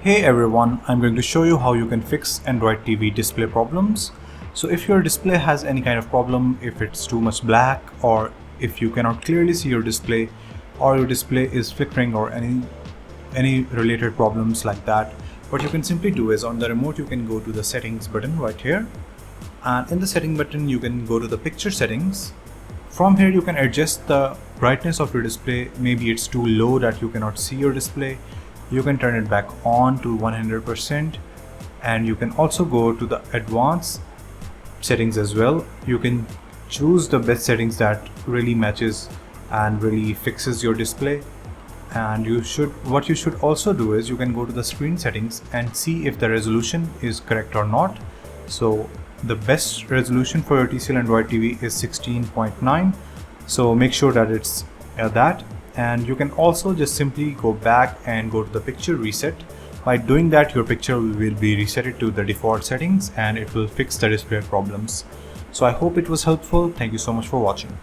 Hey everyone, I'm going to show you how you can fix Android TV display problems. So if your display has any kind of problem, if it's too much black, or if you cannot clearly see your display, or your display is flickering, or any related problems like that, what you can simply do is on the remote you can go to the settings button right here, and in the setting button you can go to the picture settings. From here you can adjust the brightness of your display. Maybe it's too low that you cannot see your display. You can turn it back on to 100%, and you can also go to the advanced settings as well. You can choose the best settings that really matches and really fixes your display. And what you should also do is you can go to the screen settings and see if the resolution is correct or not. So the best resolution for your TCL Android TV is 16.9, so make sure that it's that. And you can also just simply go back and go to the picture reset. By doing that, your picture will be reset to the default settings and it will fix the display problems. So I hope it was helpful. Thank you so much for watching.